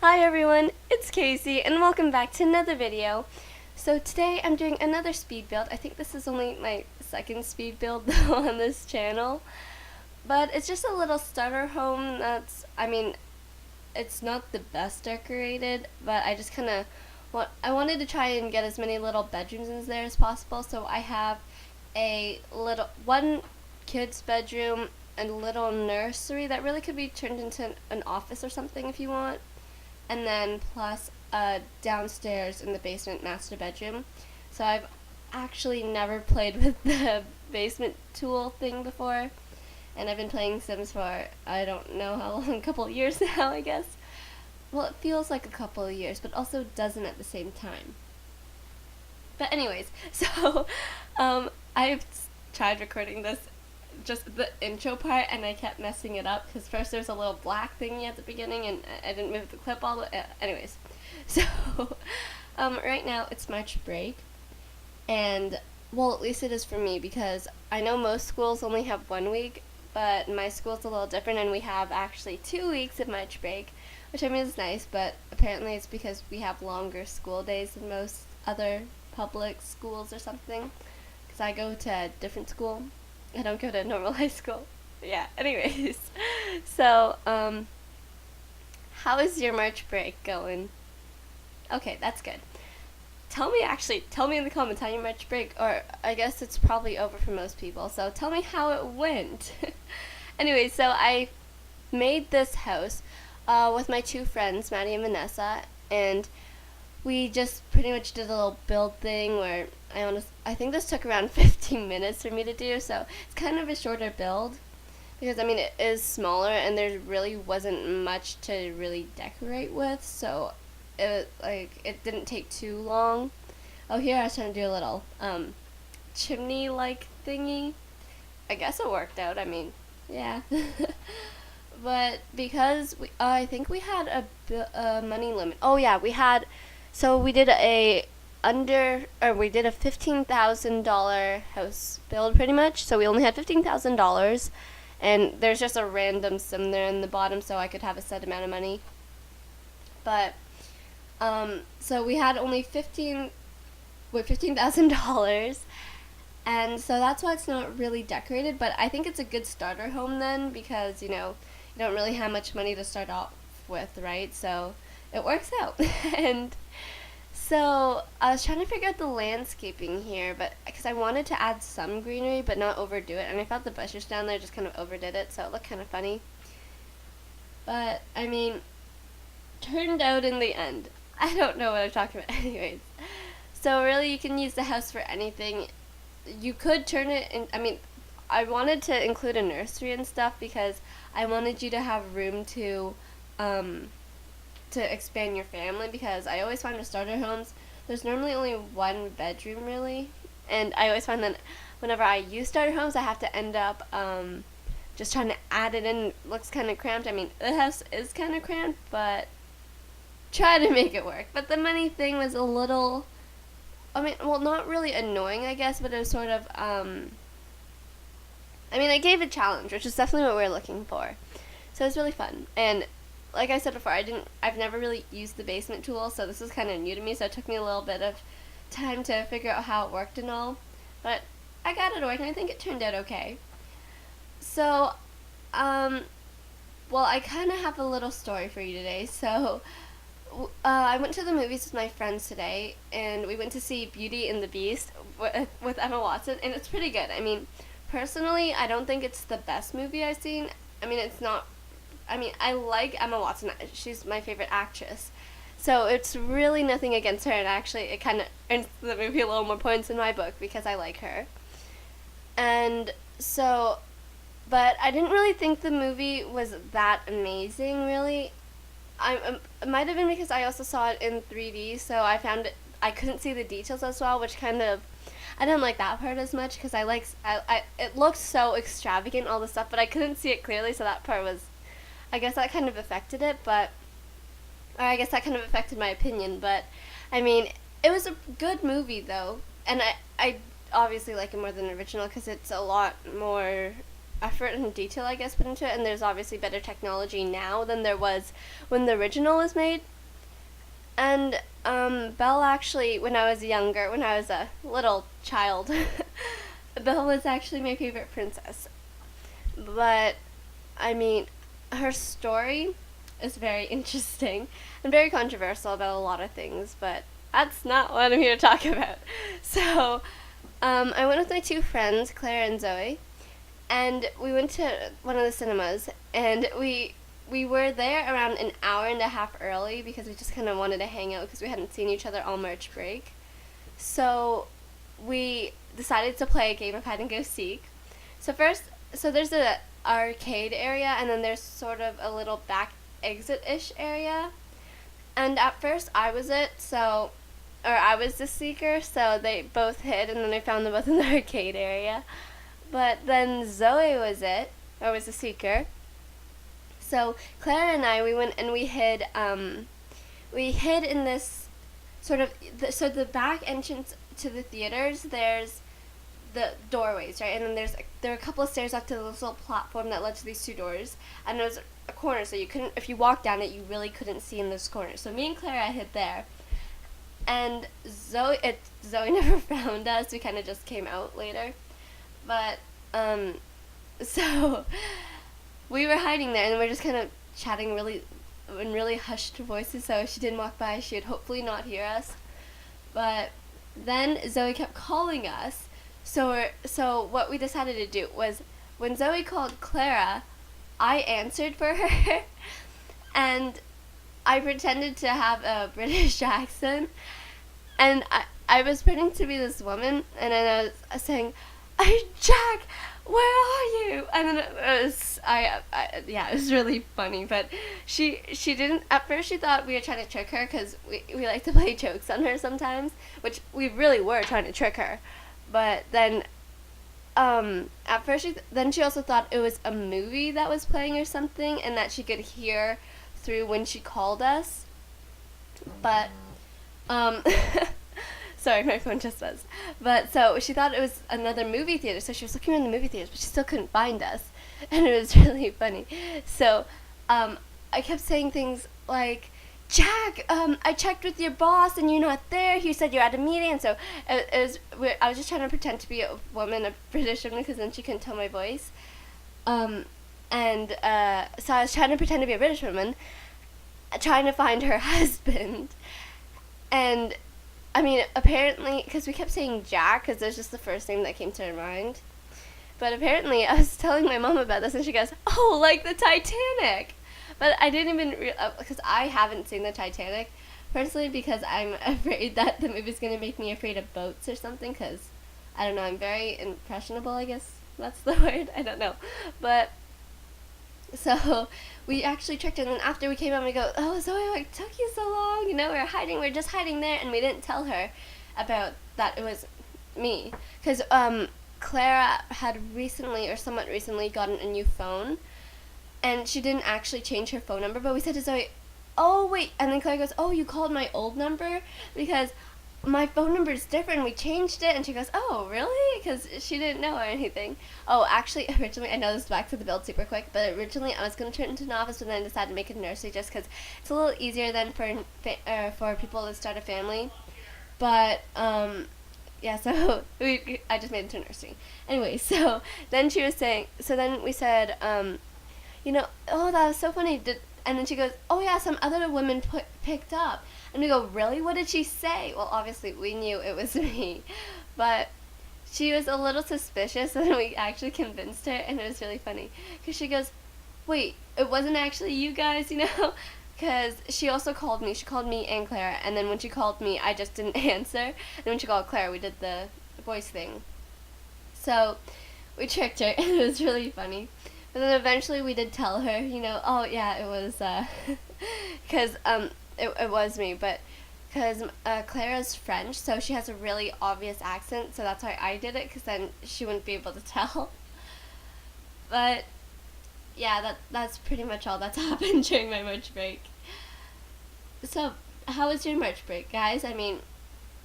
Hi everyone, it's Casey and welcome back to another video. So today I'm doing another speed build. I think this is only my second speed build on this channel. But it's just a little starter home it's not the best decorated, but I just I wanted to try and get as many little bedrooms in there as possible. So I have one kid's bedroom and a little nursery that really could be turned into an office or something if you want, and then plus downstairs in the basement master bedroom. So I've actually never played with the basement tool thing before, and I've been playing Sims for I don't know how long, a couple of years now, I guess. Well, it feels like a couple of years, but also doesn't at the same time. But anyways, so I've tried recording this, just the intro part, and I kept messing it up because first there's a little black thingy at the beginning and I didn't move the clip all the way. Anyways, so right now it's March break, and well, at least it is for me because I know most schools only have 1 week, but my school's a little different and we have actually 2 weeks of March break, which I mean is nice, but apparently it's because we have longer school days than most other public schools or something, because I go to a different school. I don't go to normal high school. Yeah, anyways. So, how is your March break going? Okay, that's good. Tell me in the comments how your March break, or I guess it's probably over for most people, so tell me how it went. Anyway, so I made this house with my two friends, Maddie and Vanessa, and we just pretty much did a little build thing where I think this took around 15 minutes for me to do, so it's kind of a shorter build because I mean it is smaller and there really wasn't much to really decorate with, so it didn't take too long. Oh, here I was trying to do a little chimney like thingy. I guess it worked out. I mean, yeah. But because I think we had a money limit. Oh yeah, so we did we did a $15,000 house build pretty much. So we only had $15,000, and there's just a random sim there in the bottom, so I could have a set amount of money. But so we had only $15,000, and so that's why it's not really decorated. But I think it's a good starter home then, because you don't really have much money to start off with, right? So it works out. And so I was trying to figure out the landscaping here, but because I wanted to add some greenery but not overdo it, and I felt the bushes down there just kind of overdid it, so it looked kind of funny. But I mean, turned out in the end, I don't know what I'm talking about. Anyways, so really you can use the house for anything. You could turn it in. I mean, I wanted to include a nursery and stuff because I wanted you to have room to expand your family, because I always find with starter homes there's normally only one bedroom really, and I always find that whenever I use starter homes I have to end up just trying to add it in. It looks kind of cramped. I mean, the house is kind of cramped, but try to make it work. But the money thing was a little, I mean, well, not really annoying, I guess, but it was sort of I mean, I gave a challenge, which is definitely what we were looking for. So it was really fun. And like I said before, I've never really used the basement tool, so this is kind of new to me, so it took me a little bit of time to figure out how it worked and all. But I got it working. I think it turned out okay. So, well, I kind of have a little story for you today. So, I went to the movies with my friends today, and we went to see Beauty and the Beast with Emma Watson, and it's pretty good. I mean, personally, I don't think it's the best movie I've seen. I mean, it's not. I mean, I like Emma Watson. She's my favorite actress. So it's really nothing against her, and actually it kind of earns the movie a little more points in my book because I like her. And so, but I didn't really think the movie was that amazing, really. It might have been because I also saw it in 3D, so I couldn't see the details as well, which kind of, I didn't like that part as much because it looked so extravagant, all the stuff, but I couldn't see it clearly, so that part was, I guess that kind of affected it, or I guess that kind of affected my opinion, but I mean, it was a good movie though, and I obviously like it more than the original because it's a lot more effort and detail, I guess, put into it, and there's obviously better technology now than there was when the original was made. And Belle actually, when I was younger, when I was a little child, Belle was actually my favorite princess. But, I mean, her story is very interesting and very controversial about a lot of things, but that's not what I'm here to talk about. So, I went with my two friends, Claire and Zoe, and we went to one of the cinemas, and we were there around an hour and a half early because we just kind of wanted to hang out because we hadn't seen each other all March break. So we decided to play a game of hide and go seek. So there's a arcade area, and then there's sort of a little back exit-ish area. And at first I was I was the seeker, so they both hid, and then I found them both in the arcade area. But then Zoe was the seeker. So Clara and I, we went and we hid in this sort of, so the back entrance to the theaters, there's the doorways, right? And then there are a couple of stairs up to this little platform that led to these two doors. And there was a corner, so you couldn't, if you walked down it, you really couldn't see in those corners. So me and Clara hid there. And Zoe never found us. We kind of just came out later. But, so we were hiding there, and we were just kind of chatting in really hushed voices, so if she didn't walk by, she would hopefully not hear us. But then Zoe kept calling us, so what we decided to do was, when Zoe called Clara, I answered for her, and I pretended to have a British accent, and I was pretending to be this woman, and then I was saying, "Hey, Jack, where are you?" And then it was really funny. But she didn't. At first, she thought we were trying to trick her because we like to play jokes on her sometimes, which we really were trying to trick her. But then, at first, she also thought it was a movie that was playing or something, and that she could hear through when she called us. But sorry, my phone just buzzed. But so she thought it was another movie theater, so she was looking in the movie theaters, but she still couldn't find us, and it was really funny. So I kept saying things like, "Jack, I checked with your boss, and you're not there. He said you're at a meeting." And so I was just trying to pretend to be a woman, a British woman, because then she couldn't tell my voice. So I was trying to pretend to be a British woman, trying to find her husband, and I mean, apparently, because we kept saying Jack, because that's just the first name that came to our mind. But apparently, I was telling my mom about this, and she goes, "Oh, like the Titanic." But I didn't even, because I haven't seen the Titanic, personally, because I'm afraid that the movie's going to make me afraid of boats or something, because, I don't know, I'm very impressionable, I guess that's the word, I don't know. But, so we actually tricked her, and then after we came out, we go, "Oh, Zoe, what took you so long?" You know, we were just hiding there, and we didn't tell her about that it was me. Because Clara had recently, or somewhat recently, gotten a new phone, and she didn't actually change her phone number, but we said to Zoe, "Oh, wait," and then Clara goes, "Oh, you called my old number? Because my phone number is different, we changed it." And she goes, "Oh, really?" Because she didn't know or anything. Oh, actually, originally, I know this is back to the build super quick, but originally I was going to turn it into an office, but then I decided to make it a nursery just because it's a little easier than for people to start a family. But, yeah, so I just made it into a nursery. Anyway, so then she was saying, so then we said, you know, "Oh, that was so funny." And then she goes, "Oh, yeah, some other women picked up." And we go, "Really? What did she say?" Well, obviously, we knew it was me. But she was a little suspicious, and we actually convinced her, and it was really funny. Because she goes, "Wait, it wasn't actually you guys, you know?" Because she also called me. She called me and Clara, and then when she called me, I just didn't answer. And when she called Clara, we did the voice thing. So we tricked her, and it was really funny. But then eventually we did tell her, you know, "Oh, yeah, it was, because, it was me," but, because Clara's French, so she has a really obvious accent, so that's why I did it, because then she wouldn't be able to tell. But, yeah, that's pretty much all that's happened during my March break. So, how was your March break, guys? I mean,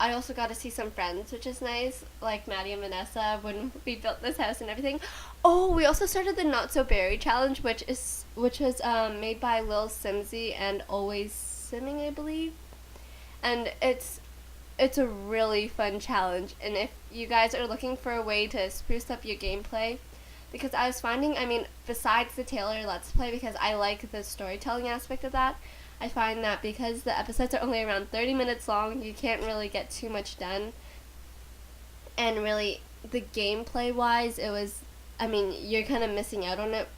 I also got to see some friends, which is nice, like Maddie and Vanessa when we built this house and everything. Oh, we also started the Not So Berry challenge, which was made by Lil Simsy and Always Simming, I believe, and it's a really fun challenge. And if you guys are looking for a way to spruce up your gameplay, because I was finding, I mean, besides the Taylor Let's Play, because I like the storytelling aspect of that, I find that because the episodes are only around 30 minutes long, you can't really get too much done. And really, the gameplay wise, it was, I mean, you're kind of missing out on it.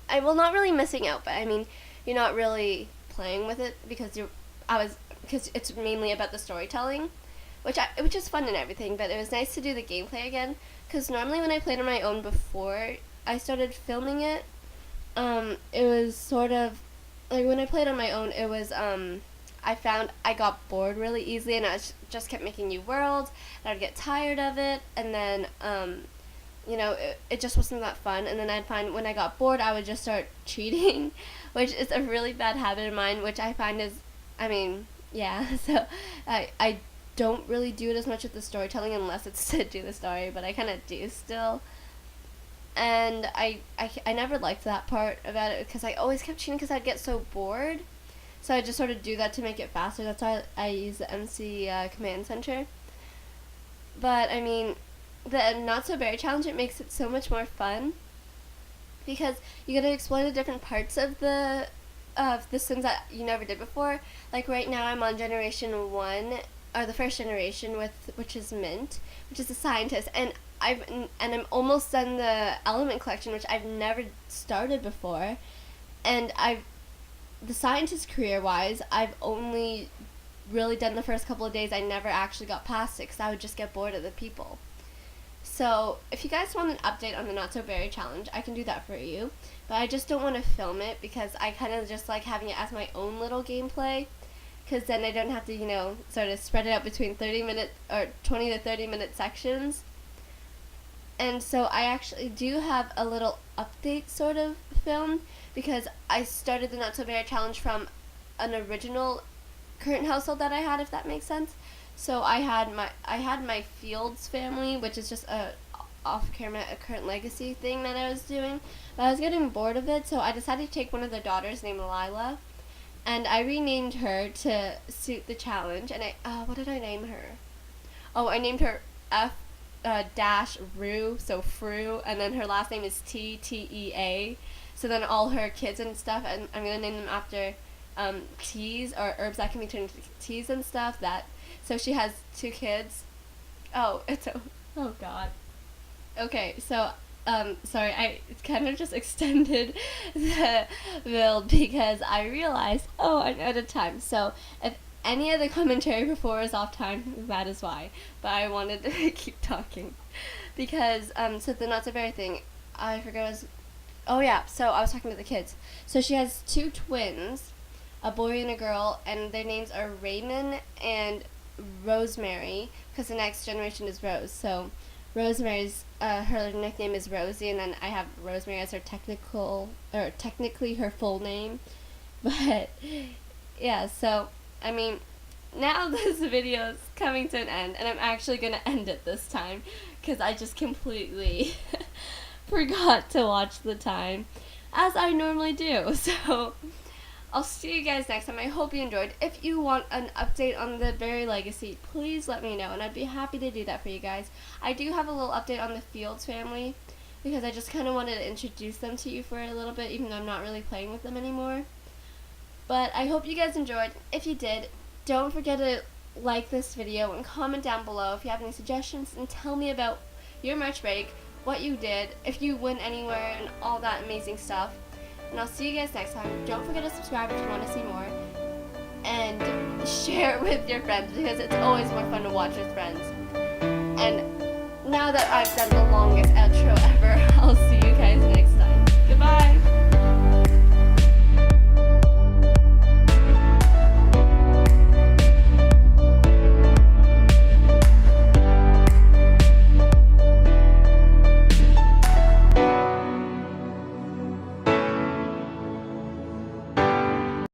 Well, not really missing out, but I mean, you're not really playing with it because because it's mainly about the storytelling, which is fun and everything. But it was nice to do the gameplay again, because normally when I played on my own before I started filming it, it was sort of like when I played on my own, it was I found I got bored really easily, and just kept making new worlds, and I'd get tired of it, and then it just wasn't that fun. And then I'd find when I got bored, I would just start cheating, which is a really bad habit of mine, which I find is, I mean, yeah, so I don't really do it as much with the storytelling unless it's to do the story, but I kind of do still. And I never liked that part about it because I always kept cheating because I'd get so bored. So I just sort of do that to make it faster. That's why I use the MC Command Center. But, I mean, the Not So Berry Challenge, it makes it so much more fun because you get to explore the different parts of the Sims that you never did before. Like right now I'm on Generation 1, or the first generation, which is Mint, which is a scientist, and I'm almost done the Element Collection, which I've never started before, and the scientist career-wise, I've only really done the first couple of days. I never actually got past it because I would just get bored of the people. So if you guys want an update on the Not So Berry Challenge, I can do that for you, but I just don't want to film it because I kind of just like having it as my own little gameplay, because then I don't have to, sort of spread it out between 30-minute or 20 to 30-minute sections. And so I actually do have a little update sort of film, because I started the Not So Berry Challenge from an original current household that I had, if that makes sense. So I had my Fields family, which is just a off-camera a current legacy thing that I was doing. But I was getting bored of it, so I decided to take one of their daughters named Lila, and I renamed her to suit the challenge. And what did I name her? Oh, I named her dash Rue, so Fru, and then her last name is Tea. So then all her kids and stuff, and I'm gonna name them after teas or herbs that can be turned into teas and stuff. So she has 2 kids. Oh god. Okay, so sorry, I kind of just extended the build because I realized, I'm out of time. So if any of the commentary before is off time, that is why. But I wanted to keep talking because so the Not So Berry thing, I forgot. So I was talking to the kids. So she has 2 twins, a boy and a girl, and their names are Raymond and Rosemary, because the next generation is Rose. So Rosemary's her nickname is Rosie, and then I have Rosemary as her technically her full name. But yeah, so I mean, now this video is coming to an end, and I'm actually gonna end it this time because I just completely forgot to watch the time, as I normally do. So I'll see you guys next time. I hope you enjoyed. If you want an update on the Berry Legacy, please let me know, and I'd be happy to do that for you guys. I do have a little update on the Fields family, because I just kind of wanted to introduce them to you for a little bit, even though I'm not really playing with them anymore. But I hope you guys enjoyed. If you did, don't forget to like this video and comment down below if you have any suggestions, and tell me about your March break, what you did, if you went anywhere, and all that amazing stuff. And I'll see you guys next time. Don't forget to subscribe if you want to see more. And share it with your friends, because it's always more fun to watch with friends. And now that I've done the longest outro ever, I'll see you guys next time.